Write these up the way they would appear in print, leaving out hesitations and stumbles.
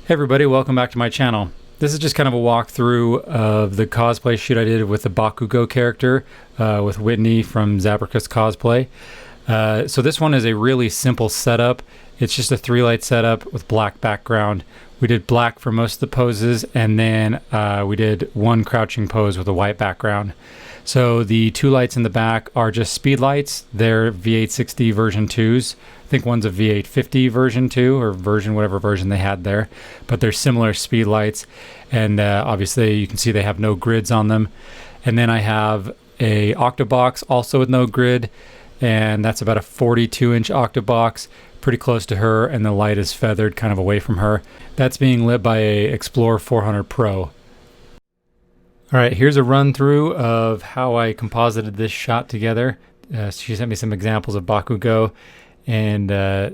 Hey everybody, welcome back to my channel. This is just kind of a walkthrough of the cosplay shoot I did with the Bakugo character with Whitney from Bakugo Cosplay. So this one is a really simple setup. It's just a 3-light setup with black background. We did black for most of the poses, and then we did one crouching pose with a white background. So the 2 lights in the back are just speed lights. They're V860 version 2s. I think one's a V850 version 2 or whatever version they had there, but they're similar speed lights, and obviously you can see they have no grids on them. And then I have a octobox also with no grid, and that's about a 42-inch octobox, pretty close to her, and the light is feathered kind of away from her. That's being lit by a Explorer 400 Pro. All right, here's a run through of how I composited this shot together. She sent me some examples of Bakugo, and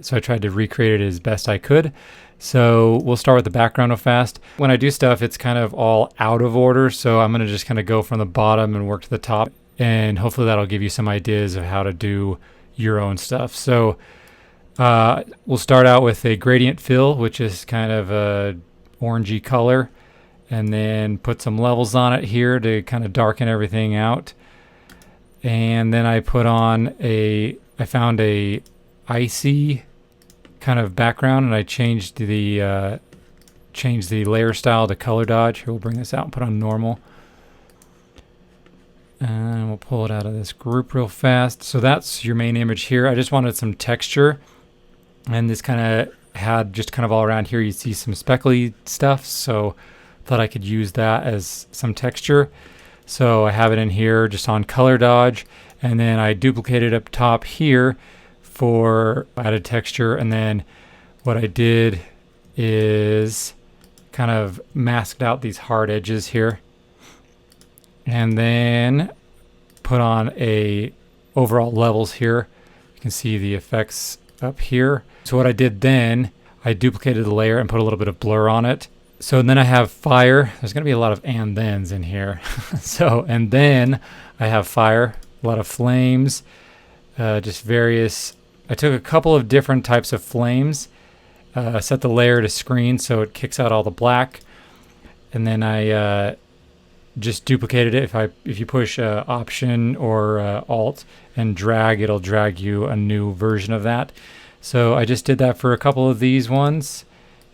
so I tried to recreate it as best I could. So we'll start with the background real fast. When I do stuff, it's kind of all out of order, so I'm going to just kind of go from the bottom and work to the top, and hopefully that'll give you some ideas of how to do your own stuff. So we'll start out with a gradient fill, which is kind of a orangey color, and then put some levels on it here to kind of darken everything out. And then I put on I found a icy kind of background, and I changed the layer style to color dodge. Here, we'll bring this out and put on normal. And we'll pull it out of this group real fast. So that's your main image here. I just wanted some texture, and this kind of had just kind of all around here, you see some speckly stuff, so thought I could use that as some texture. So I have it in here just on color dodge, and then I duplicated up top here for added texture. And then what I did is kind of masked out these hard edges here, and then put on a overall levels here. You can see the effects up here. So what I did then, I duplicated the layer and put a little bit of blur on it. So then I have fire. There's going to be a lot of and thens in here. And then I have fire, a lot of flames, just various. I took a couple of different types of flames, set the layer to screen so it kicks out all the black, and then I just duplicated it. If you push Option or Alt and drag, it'll drag you a new version of that. So I just did that for a couple of these ones.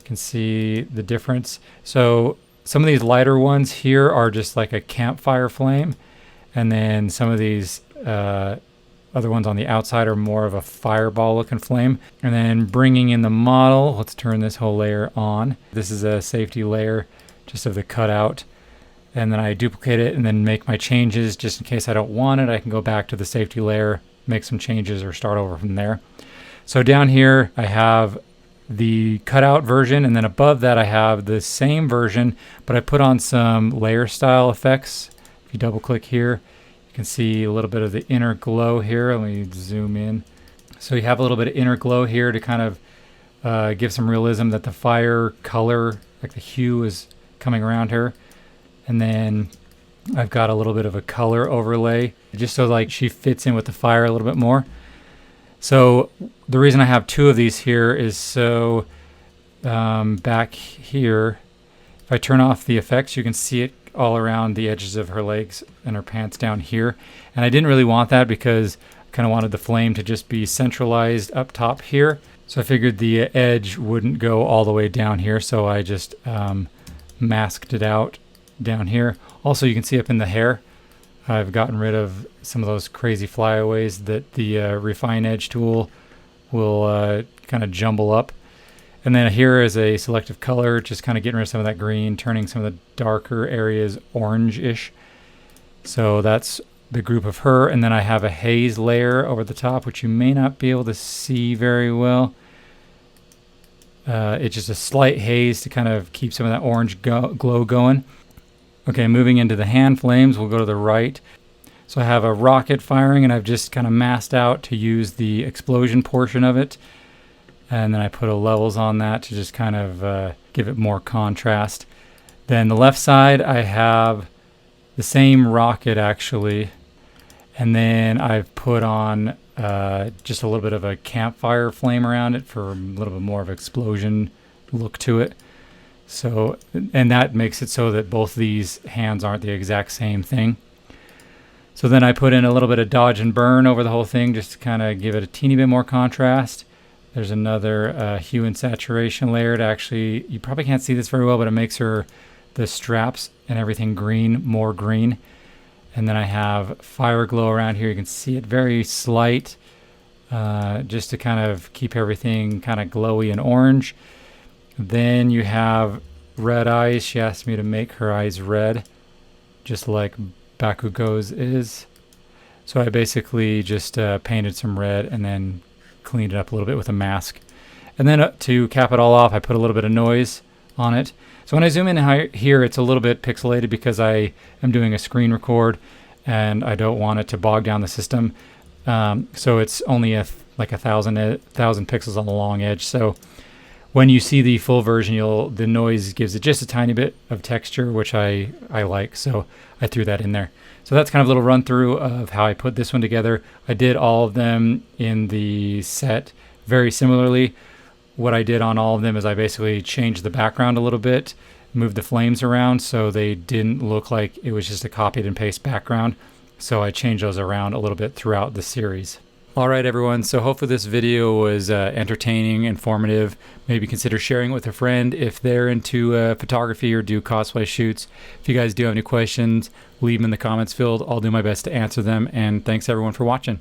Can see the difference. So some of these lighter ones here are just like a campfire flame, and then some of these other ones on the outside are more of a fireball looking flame. And then bringing in the model, let's turn this whole layer on. This is a safety layer just of the cutout, and then I duplicate it and then make my changes just in case I don't want it. I can go back to the safety layer, make some changes, or start over from there. So down here I have the cutout version, and then above that I have the same version, but I put on some layer style effects. If you double click here, you can see a little bit of the inner glow here. Let me zoom in. So you have a little bit of inner glow here to kind of give some realism that the fire color, like the hue, is coming around her. And then I've got a little bit of a color overlay just so like she fits in with the fire a little bit more. So the reason I have 2 of these here is so back here, if I turn off the effects, you can see it all around the edges of her legs and her pants down here. And I didn't really want that because I kind of wanted the flame to just be centralized up top here. So I figured the edge wouldn't go all the way down here, so I just masked it out down here. Also, you can see up in the hair, I've gotten rid of some of those crazy flyaways that the Refine Edge tool will kind of jumble up. And then here is a selective color, just kind of getting rid of some of that green, turning some of the darker areas orange-ish. So that's the group of her. And then I have a haze layer over the top, which you may not be able to see very well. It's just a slight haze to kind of keep some of that orange glow going. Okay, moving into the hand flames, we'll go to the right. So I have a rocket firing, and I've just kind of masked out to use the explosion portion of it. And then I put a levels on that to just kind of give it more contrast. Then the left side, I have the same rocket actually. And then I've put on just a little bit of a campfire flame around it for a little bit more of an explosion look to it. So, and that makes it so that both these hands aren't the exact same thing. So then I put in a little bit of dodge and burn over the whole thing just to kind of give it a teeny bit more contrast. There's another hue and saturation layer to actually, you probably can't see this very well, but it makes the straps and everything green, more green. And then I have fire glow around here. You can see it very slight, just to kind of keep everything kind of glowy and orange. Then you have red eyes. She asked me to make her eyes red, just like Bakugo's is. So I basically just painted some red and then cleaned it up a little bit with a mask. And then to cap it all off, I put a little bit of noise on it. So when I zoom in here, it's a little bit pixelated because I am doing a screen record and I don't want it to bog down the system. So it's only like a thousand pixels on the long edge. So when you see the full version, the noise gives it just a tiny bit of texture, which I like. So I threw that in there. So that's kind of a little run through of how I put this one together. I did all of them in the set very similarly. What I did on all of them is I basically changed the background a little bit, moved the flames around so they didn't look like it was just a copied and paste background. So I changed those around a little bit throughout the series. All right, everyone. So hopefully this video was entertaining, informative. Maybe consider sharing it with a friend if they're into photography or do cosplay shoots. If you guys do have any questions, leave them in the comments field. I'll do my best to answer them. And thanks everyone for watching.